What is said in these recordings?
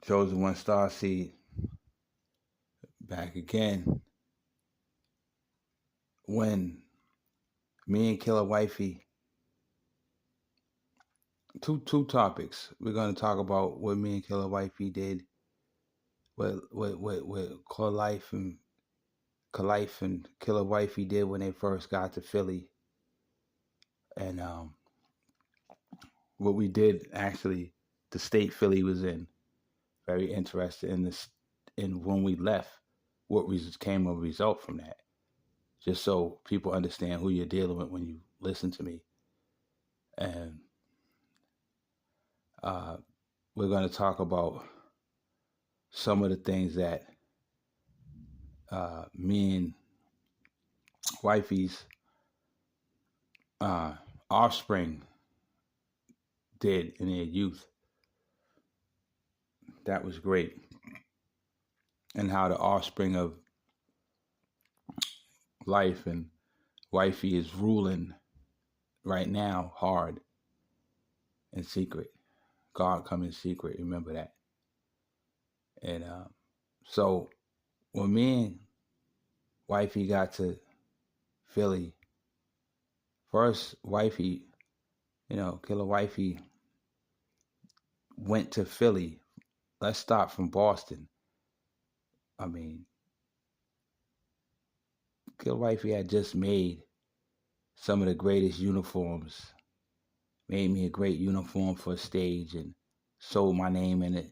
Chosen One Star Seed, back again. When me and Killer Wifey, two topics. We're gonna talk about what me and Killer Wifey did, what Life and Killer Wifey did when they first got to Philly, and what we did actually, the state Philly was in. Very interested in this, and when we left, what came a result from that. Just so people understand who you're dealing with when you listen to me. And uh, we're going to talk about some of the things that me and wifey's uh, offspring did in their youth. That was great. And how the offspring of life and wifey is ruling right now hard in secret. God come in secret. Remember that. And so when me and wifey got to Philly, first wifey, Killer Wifey went to Philly. Let's start from Boston. I mean, Killer Wifey had just made some of the greatest uniforms, made me a great uniform for a stage, and sold my name in it,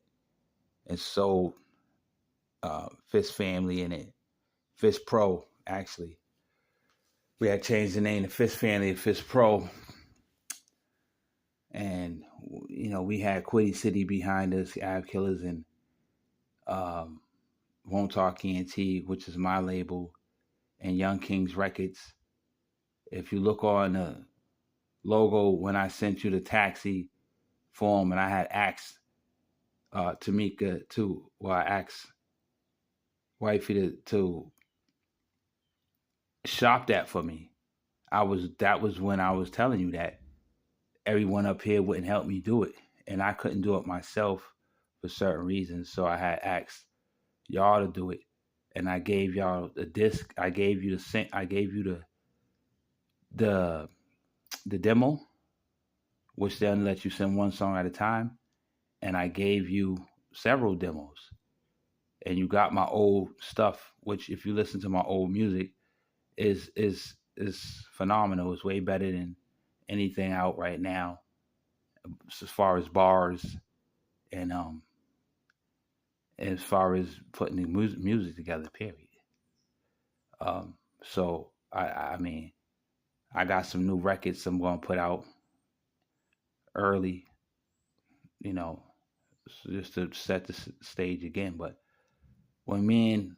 and sold Fist Family in it. Fist Pro, actually. We had changed the name to Fist Family to Fist Pro. And, we had Quiddy City behind us, Av Killers, and Won't Talk ENT, which is my label, and Young Kings Records. If you look on the logo, when I sent you the taxi form, and I had asked Tamika I asked Wifey to shop that for me. That was when I was telling you that everyone up here wouldn't help me do it, and I couldn't do it myself for certain reasons. So I had asked y'all to do it, and I gave y'all the disc. I gave you the demo, which then let you send one song at a time, and I gave you several demos, and you got my old stuff, which if you listen to my old music, is phenomenal. It's way better than anything out right now as far as bars and as far as putting the music together. Period. So I mean, I got some new records I'm going to put out early, you know, just to set the stage again. But when me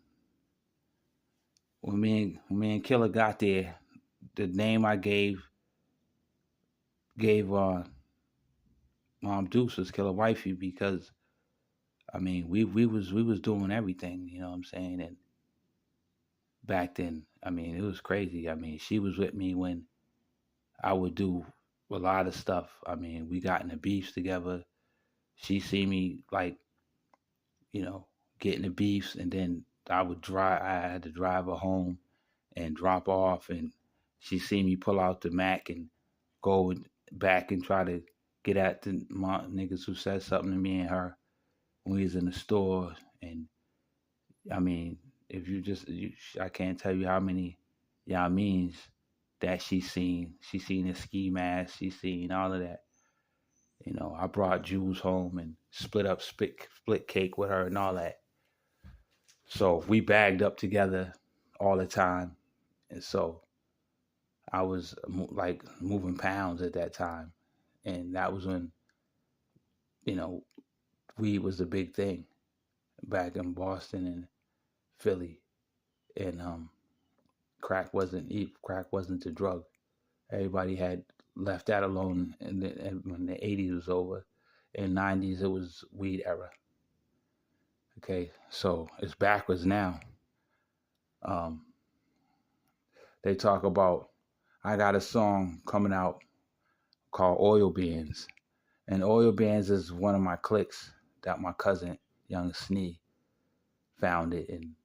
and Killer got there, the name I gave Mom Deuce was Killer Wifey, because I mean we was doing everything, you know what I'm saying? And back then, I mean, it was crazy. I mean, she was with me when I would do a lot of stuff. I mean, we got in the beefs together. She see me like, you know, get in the beefs, and then I had to drive her home and drop off, and she see me pull out the Mac and go back and try to get at the niggas who said something to me and her when we was in the store. And I mean, if I can't tell you how many y'all means that she seen. She seen the ski mask. She seen all of that. You know, I brought Jules home and split cake with her and all that. So we bagged up together all the time, and so I was like moving pounds at that time, and that was when, you know, weed was a big thing back in Boston and Philly, and crack wasn't the drug. Everybody had left that alone, and when the '80s was over, in '90s it was weed era. Okay, so it's backwards now. Um, they talk about, I got a song coming out called Oil Bands, and Oil Bands is one of my clicks that my cousin Young Snee found it, and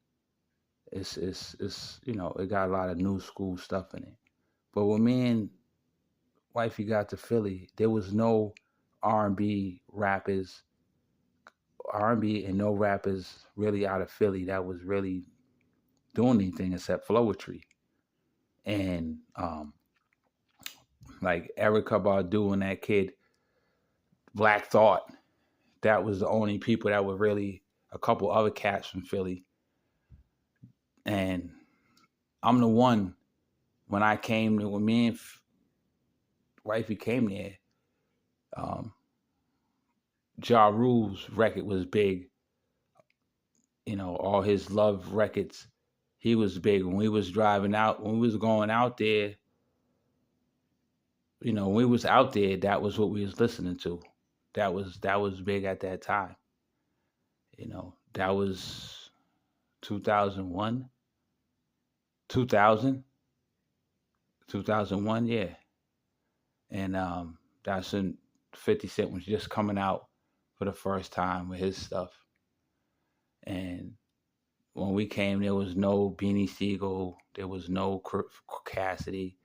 it's it got a lot of new school stuff in it. But when me and wifey got to Philly, there was no R&B rappers, R&B and no rappers really out of Philly that was really doing anything except Flowetry and like Erica Badu and that kid Black Thought. That was the only people that were really a couple other cats from Philly. And I'm the one when me and wifey came there. Ja Rule's record was big. All his love records, he was big. When we was going out there, when we was out there, that was what we was listening to. That was big at that time. That was 2001, 2000, 2001, yeah. And that's when 50 Cent was just coming out for the first time with his stuff. And when we came, there was no Beanie Siegel, there was no Cassidy.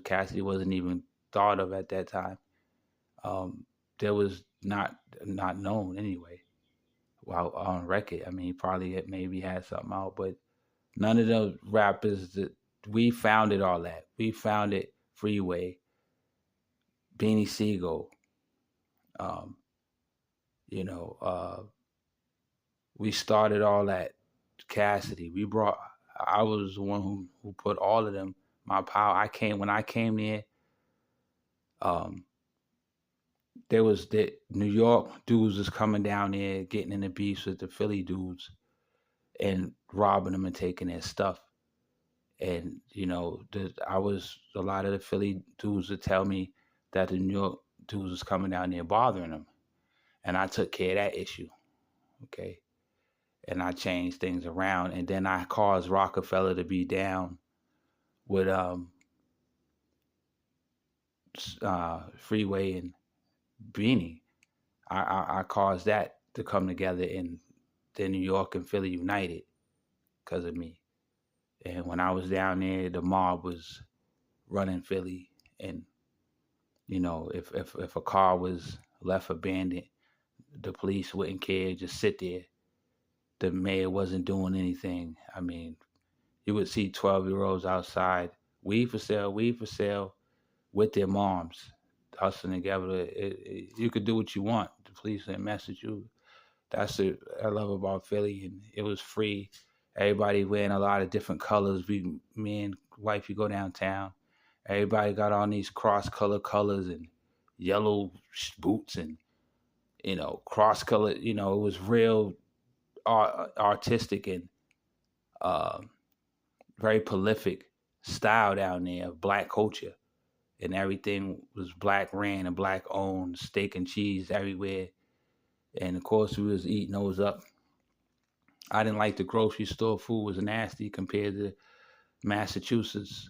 Cassidy wasn't even thought of at that time. There was not known anyway. Well, on record, I mean, he probably maybe had something out, but none of those rappers that we founded all that. We founded Freeway, Beanie Siegel. We started all that. Cassidy. I was the one who put all of them. My power. When I came there. There was the New York dudes was coming down there, getting in the beefs with the Philly dudes, and robbing them and taking their stuff. And a lot of the Philly dudes would tell me that the New York dudes was coming down there bothering them, and I took care of that issue. Okay, and I changed things around, and then I caused Rockefeller to be down with Freeway and Beanie. I caused that to come together, and then New York and Philly united because of me. And when I was down there, the mob was running Philly, and if a car was left abandoned, the police wouldn't care, just sit there. The mayor wasn't doing anything. I mean, you would see 12-year-olds outside, weed for sale, with their moms, hustling together. You could do what you want. The police didn't mess with you. That's what I love about Philly, and it was free. Everybody wearing a lot of different colors. Me and wife, you go downtown. Everybody got on these colors and yellow boots and cross color. It was real artistic and very prolific style down there of black culture, and everything was black ran and black owned. Steak and cheese everywhere, and of course we was eating those up. I didn't like the grocery store food; was nasty compared to Massachusetts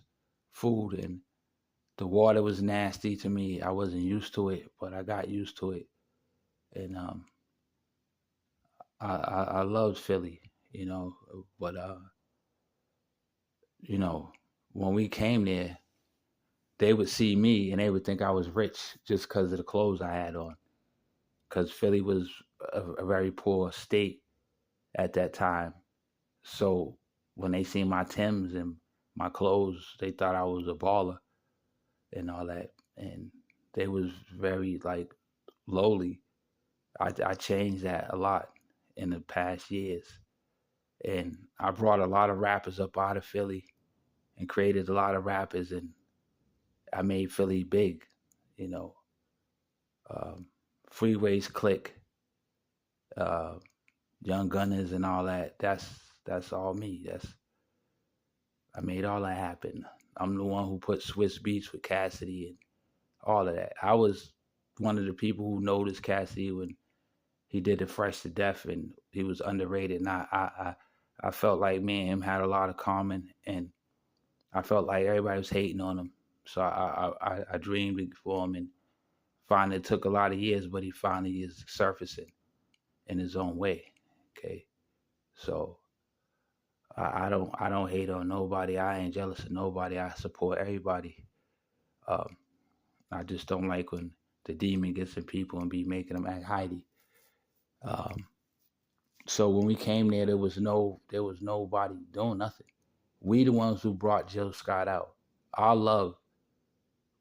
food, and the water was nasty to me. I wasn't used to it, but I got used to it, and I loved Philly, but when we came there, they would see me and they would think I was rich just because of the clothes I had on, because Philly was a very poor state at that time. So when they seen my Timbs and my clothes, they thought I was a baller and all that, and they was very like lowly. I changed that a lot in the past years, and I brought a lot of rappers up out of Philly and created a lot of rappers, and I made Philly big, you know. Freeways Click, uh, Young Gunners, and all that. That's all me. I made all that happen. I'm the one who put Swiss Beats with Cassidy and all of that. I was one of the people who noticed Cassidy when he did the Fresh to Death, and he was underrated. And I felt like me and him had a lot of common, and I felt like everybody was hating on him. So I dreamed for him, and finally it took a lot of years, but he finally is surfacing. in his own way. Okay, so I don't hate on nobody. I ain't jealous of nobody. I support everybody. Um, I just don't like when the demon gets in people and be making them act Heidi. Um, so when we came there, there was nobody doing nothing. We the ones who brought Jill Scott out. Our love,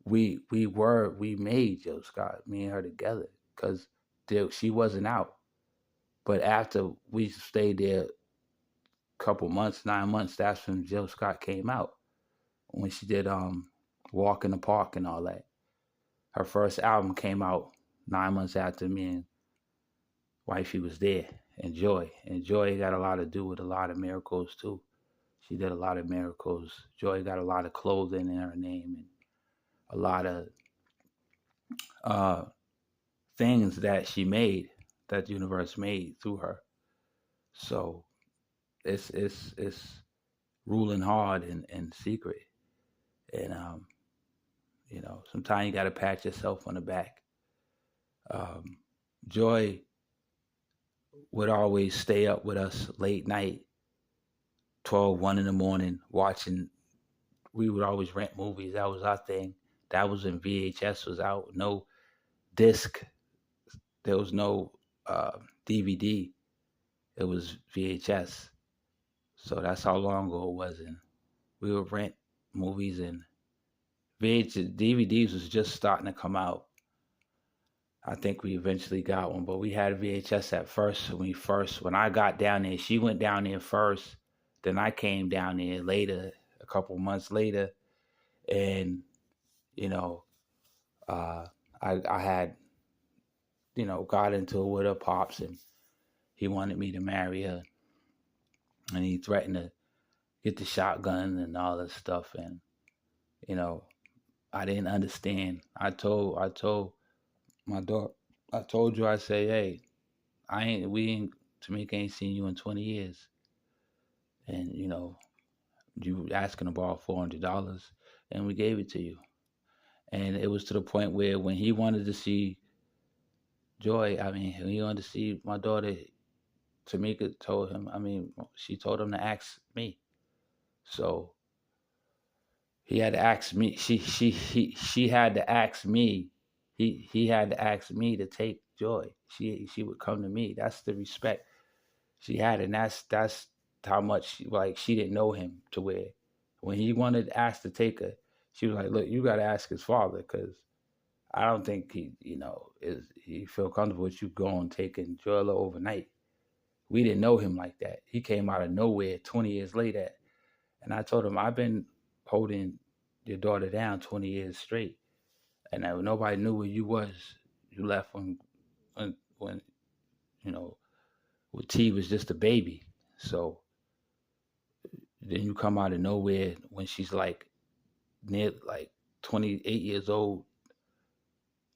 we made Jill Scott, me and her together, because she wasn't out. But after we stayed there a couple months, 9 months, that's when Jill Scott came out. When she did Walk in the Park and all that. Her first album came out 9 months after me and wifey was there. And Joy. And Joy got a lot to do with a lot of miracles too. She did a lot of miracles. Joy got a lot of clothing in her name and a lot of uh, things that she made, that the universe made through her. So it's ruling hard and secret. And sometimes you gotta pat yourself on the back. Um, Joy would always stay up with us late night, 12, 1 in the morning, watching. We would always rent movies. That was our thing. That was when VHS was out. No disc. There was no DVD. It was VHS. So that's how long ago it was. And we would rent movies, and DVDs was just starting to come out. I think we eventually got one, but we had a VHS at first. When I got down there, she went down there first. Then I came down there later, a couple months later, and you know, I had got into it with her pops, and he wanted me to marry her, and he threatened to get the shotgun and all this stuff, and you know, I didn't understand. I told my daughter, I told you, I say, hey, we ain't, Tamika ain't seen you in 20 years. And, you asking to borrow $400 and we gave it to you. And it was to the point where when he wanted to see Joy, when he wanted to see my daughter, Tamika told him, she told him to ask me. So he had to ask me. She had to ask me. He had to ask me to take Joy. She would come to me. That's the respect she had, and that's how much like she didn't know him to where when he wanted to ask to take her, she was like, "Look, you got to ask his father because I don't think he feel comfortable with you going taking Joella overnight." We didn't know him like that. He came out of nowhere 20 years later, and I told him I've been holding your daughter down 20 years straight, and nobody knew where you was. You left when T was just a baby. So then you come out of nowhere when she's like 28 years old,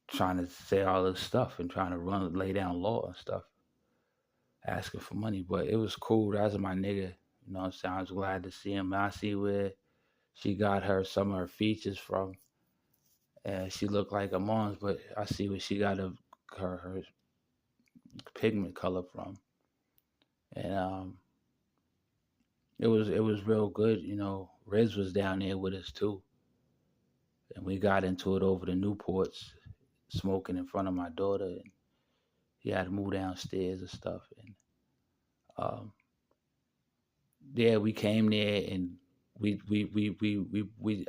trying to say all this stuff and trying to lay down law and stuff, asking for money. But it was cool. That was my nigga. You know what I'm saying? I was glad to see him. I see where she got some of her features from. And she looked like her mom's, but I see where she got her pigment color from. And it was real good. Riz was down there with us too. And we got into it over the Newports, smoking in front of my daughter, and he had to move downstairs and stuff. And yeah, we came there, and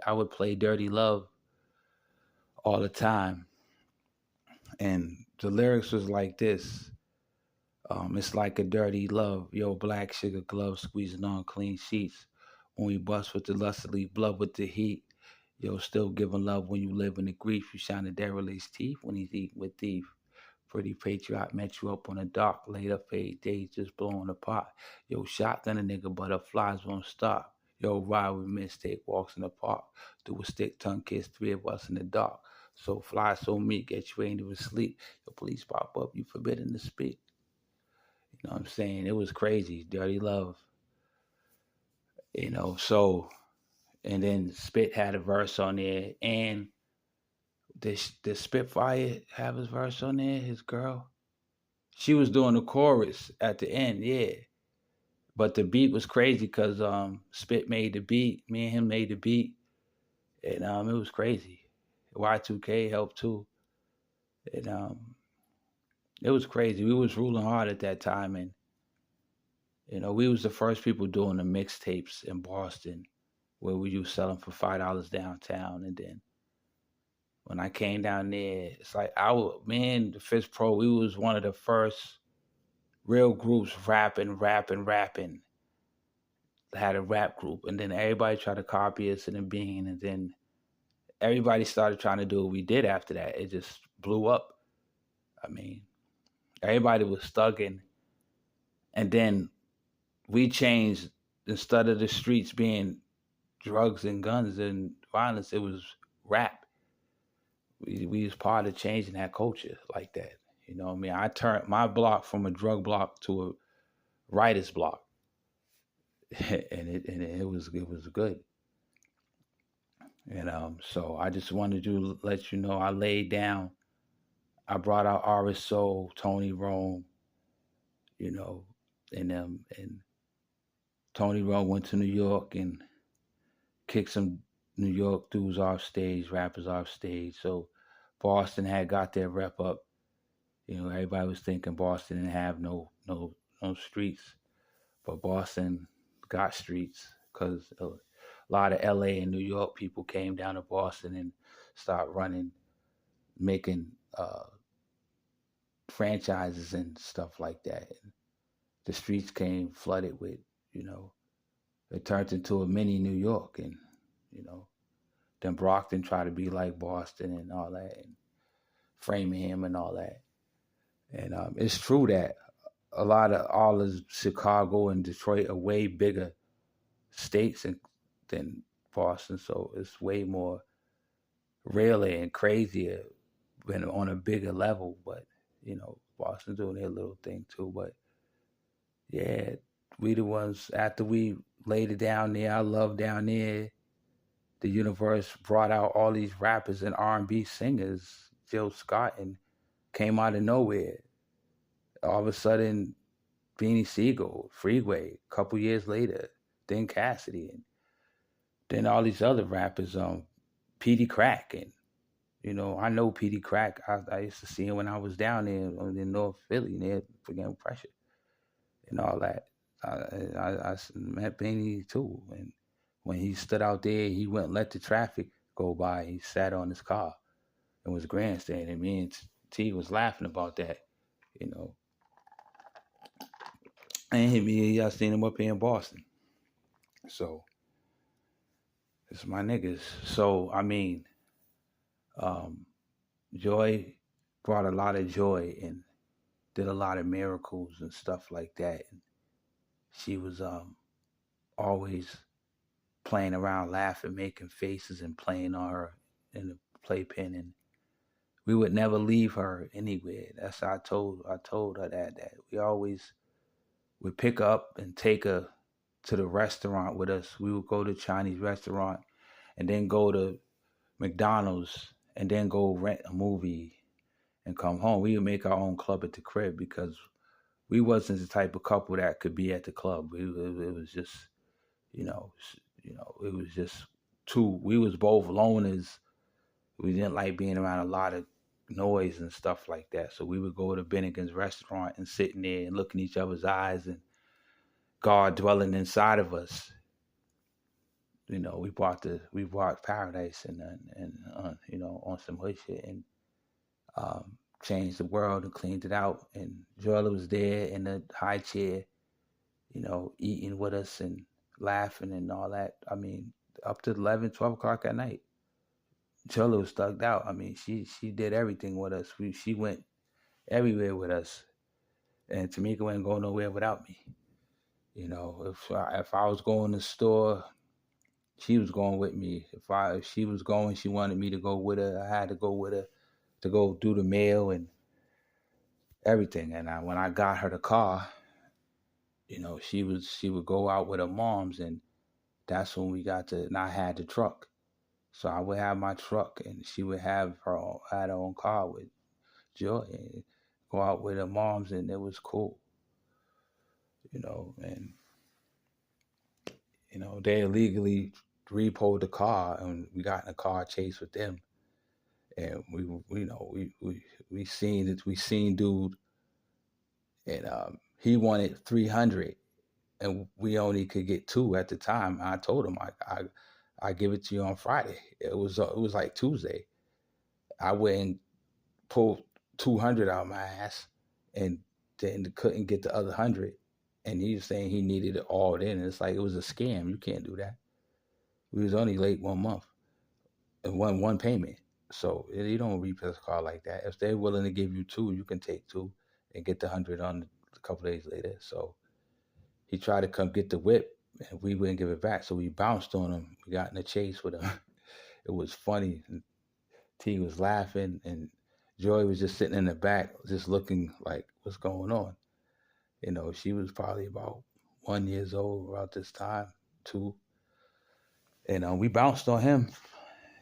I would play Dirty Love all the time, and the lyrics was like this. It's like a dirty love, yo, black sugar gloves squeezing on clean sheets. When we bust with the lustily blood with the heat, yo, still giving love when you live in the grief. You shine the derelict's teeth when he's eating with thief. Pretty patriot met you up on the dock, later fade days just blowing apart. Yo, shotgun a nigga, butterflies won't stop. Yo, ride with mistake, walks in the park. Do a stick tongue kiss, three of us in the dark. So fly, so meek, get you ain't even sleep. Yo, police pop up, you forbidden to speak. You know what I'm saying? It was crazy. Dirty Love. So, and then Spit had a verse on there, and did Spitfire have his verse on there, his girl? She was doing the chorus at the end, yeah. But the beat was crazy because Spit made the beat. Me and him made the beat, and it was crazy. Y2K helped too, and it was crazy. We was ruling hard at that time, and we was the first people doing the mixtapes in Boston, where we was selling for $5 downtown, and then when I came down there, it's like me and the Fist Pro, we was one of the first real groups rapping. Had a rap group, and then everybody tried to copy us in the bean, and then everybody started trying to do what we did after that. It just blew up. I mean, everybody was thugging, and then we changed. Instead of the streets being drugs and guns and violence, it was rap. We was part of changing that culture like that. I mean, I turned my block from a drug block to a writer's block, and it was good. And so I just wanted to let you know I laid down. I brought out RSO, Tony Rome, you know, and Tony Rome went to New York and kicked some New York dudes off stage, rappers off stage. So Boston had got their rep up. Everybody was thinking Boston didn't have no streets, but Boston got streets because a lot of LA and New York people came down to Boston and started running, making franchises and stuff like that. And the streets came flooded with, you know, it turned into a mini New York, and you know, then Brockton tried to be like Boston and all that, and Framingham and all that. And it's true that a lot of all of Chicago and Detroit are way bigger states than Boston, so it's way more realer and crazier and on a bigger level. But Boston's doing their little thing too. But yeah, we the ones after we laid it down there. I love down there. The universe brought out all these rappers and R&B singers, Jill Scott, and came out of nowhere. All of a sudden, Beanie Siegel, Freeway, a couple years later, then Cassidy, and then all these other rappers, Petey Crack, and I know Petey Crack. I used to see him when I was down there in North Philly near Forgetting Pressure and all that. I met Beanie too, and when he stood out there, he wouldn't let the traffic go by. He sat on his car and was grandstanding. Me and T was laughing about that, you know. And I seen him up here in Boston. So it's my niggas. So I mean, um, Joy brought a lot of joy and did a lot of miracles and stuff like that. And she was always playing around, laughing, making faces, and playing on her in the playpen, and we would never leave her anywhere. That's how I told her that we always would pick her up and take her to the restaurant with us. We would go to a Chinese restaurant and then go to McDonald's and then go rent a movie and come home. We would make our own club at the crib because we wasn't the type of couple that could be at the club. It was just, it was just two. We was both loners. We didn't like being around a lot of noise and stuff like that. So we would go to Bennigan's restaurant and sit in there and look in each other's eyes, and God dwelling inside of us. We bought paradise and on some hood shit, and changed the world and cleaned it out. And Joella was there in the high chair, eating with us and laughing and all that. I mean, up to 11, 12 o'clock at night. Joella was thugged out. I mean, she did everything with us. She went everywhere with us, and Tamika wouldn't go nowhere without me. If I was going to the store, she was going with me. If she was going, she wanted me to go with her. I had to go with her to go do the mail and everything. And when I got her the car, she would go out with her moms, and that's when and I had the truck. So I would have my truck, and she would have had her own car with Joy. go out with their moms, and it was cool, and they illegally repoed the car, and we got in a car chase with them, and we seen it, we seen dude, and he wanted 300, and we only could get two at the time. I told him I give it to you on Friday. It was like Tuesday. I went and pulled 200 out of my ass, and then couldn't get the other 100. And he was saying he needed it all in. And it's like it was a scam. You can't do that. We was only late 1 month and one payment. So you don't repossess a car like that. If they're willing to give you two, you can take two and get the 100 on a couple days later. So he tried to come get the whip, and we wouldn't give it back. So we bounced on him. We got in a chase with him. It was funny. And T was laughing, and Joy was just sitting in the back, just looking like, what's going on? She was probably about 1 year old about this time, two. And we bounced on him.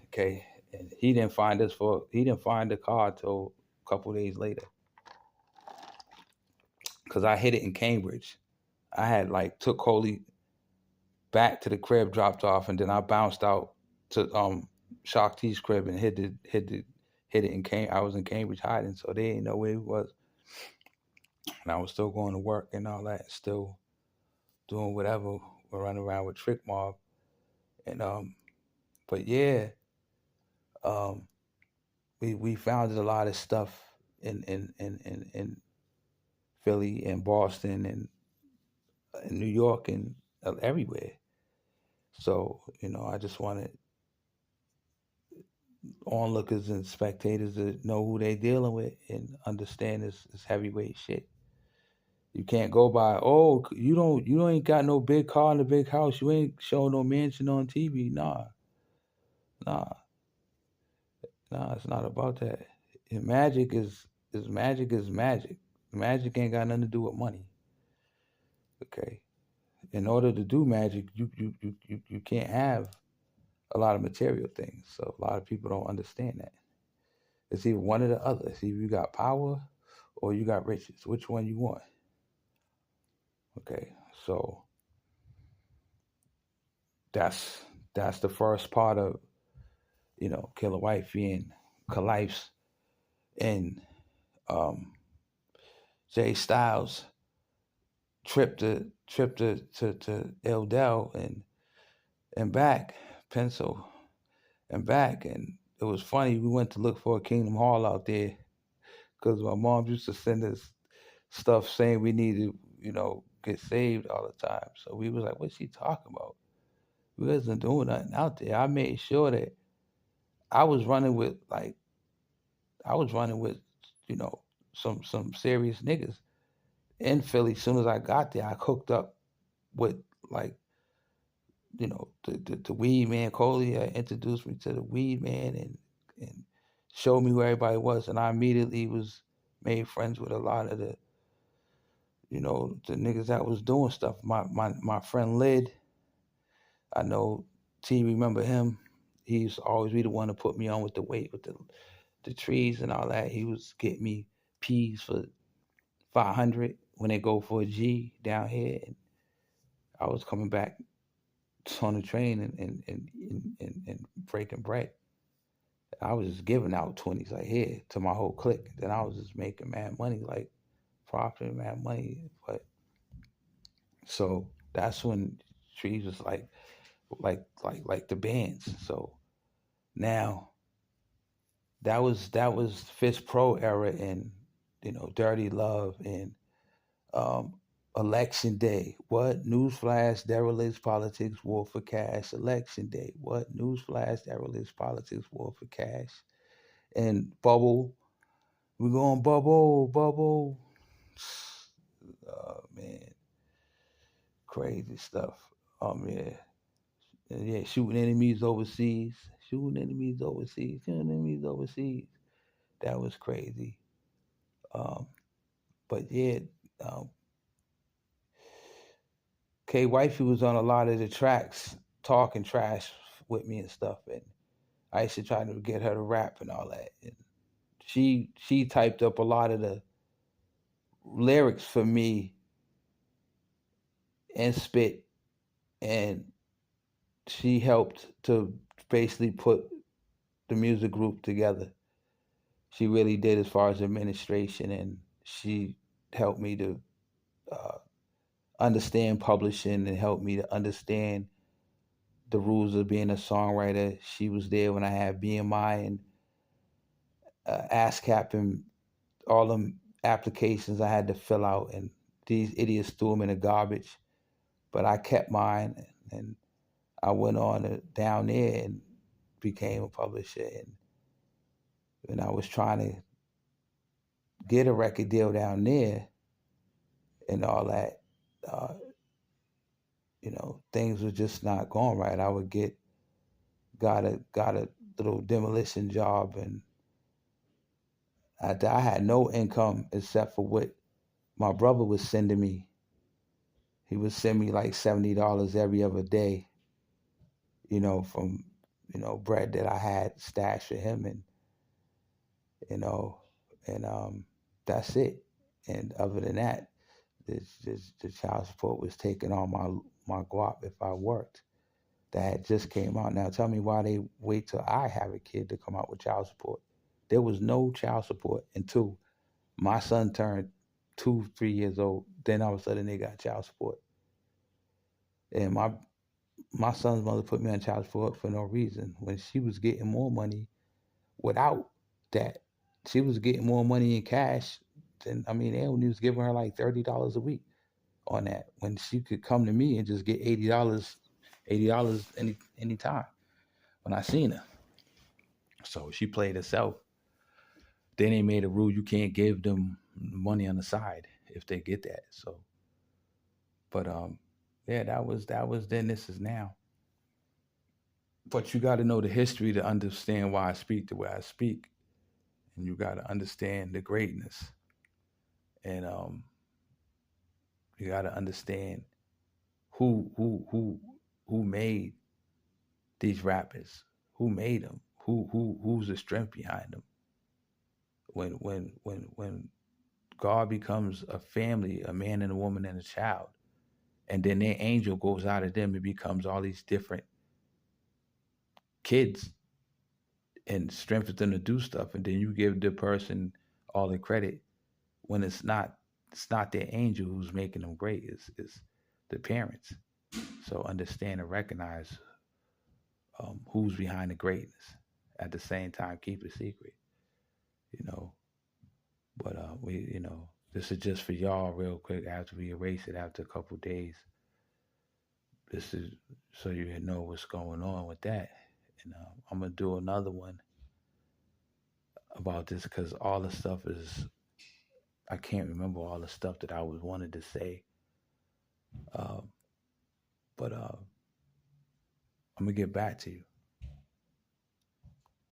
Okay. And he didn't find the car till a couple days later. Cause I hit it in Cambridge. I had like took Coley back to the crib, dropped off, and then I bounced out to Shock T's crib and hit it in Cambridge. I was in Cambridge hiding, so they didn't know where he was. And I was still going to work and all that, still doing whatever. We're running around with Trick Mob. And but yeah, um we found a lot of stuff in Philly and Boston and in New York and everywhere. So, I just wanted onlookers and spectators to know who they dealing with and understand this heavyweight shit. You can't go by, oh, you ain't got no big car and a big house. You ain't showing no mansion on TV. Nah, nah. It's not about that. And magic is magic is magic. Magic ain't got nothing to do with money. Okay. In order to do magic, you can't have a lot of material things. So a lot of people don't understand that. It's either one or the other. It's either you got power or you got riches. Which one you want? Okay. So that's the first part of Killer Wifey and Kalife's and um, Jay Styles trip to El Del and back, Pencil and back, and it was funny. We went to look for a Kingdom Hall out there because my mom used to send us stuff saying we needed, get saved all the time. So we was like, "What's she talking about? We wasn't doing nothing out there." I made sure that I was running with like I was running with, you know, some serious niggas in Philly. As soon as I got there, I hooked up with like, the weed man Coley introduced me to the weed man and showed me where everybody was, and I immediately was made friends with a lot of the niggas that was doing stuff. My friend Lid, I know T remember him. He used to always be the one to put me on with the weight with the trees and all that. He was getting me peas for 500 when they go for a G down here, and I was coming back on the train and breaking bread. I was just giving out 20s like here to my whole clique. Then I was just making mad money, like profiting mad money. But so that's when trees was like the bands. So now that was Fist Pro era and Dirty Love and um election day. What newsflash? Derelicts politics, war for cash. Election day. What newsflash? Derelicts politics, war for cash. And bubble. We going bubble, bubble. Oh man, crazy stuff. Yeah, yeah, shooting enemies overseas, shooting enemies overseas, shooting enemies overseas. That was crazy. Um, but yeah, um, K Wifey was on a lot of the tracks, talking trash with me and stuff, and I used to try to get her to rap and all that. And she typed up a lot of the lyrics for me and spit, and she helped to basically put the music group together. She really did as far as administration, and she helped me to uh, understand publishing and helped me to understand the rules of being a songwriter. She was there when I had BMI and ASCAP and all them applications I had to fill out, and these idiots threw them in the garbage. But I kept mine, and I went on down there and became a publisher. And I was trying to get a record deal down there and all that. Uh, things were just not going right. I would got a little demolition job, and I had no income except for what my brother was sending me. He would send me like $70 every other day, from bread that I had stashed for him, and you know, and that's it. And other than that, the child support was taking all my guap if I worked. That had just came out. Now tell me why they wait till I have a kid to come out with child support. There was no child support until my son turned 2, 3 years old. Then all of a sudden they got child support. And my son's mother put me on child support for no reason when she was getting more money without that. She was getting more money in cash than, I mean, they only was giving her like $30 a week on that when she could come to me and just get $80 any time when I seen her. So she played herself. Then they made a rule you can't give them money on the side if they get that. So, but yeah, that was then. This is now. But you got to know the history to understand why I speak the way I speak, and you got to understand the greatness, and you got to understand who made these rappers, who made them, who's the strength behind them. When God becomes a family, a man and a woman and a child, and then their angel goes out of them and becomes all these different kids and strengthens them to do stuff, and then you give the person all the credit when it's not their angel who's making them great. It's the parents. So understand and recognize who's behind the greatness. At the same time, keep it secret. You know, but this is just for y'all, real quick. After we erase it after a couple days, this is so you know what's going on with that. And I'm gonna do another one about this because all the stuff is I can't remember all the stuff that I was wanted to say. Uh, but I'm gonna get back to you.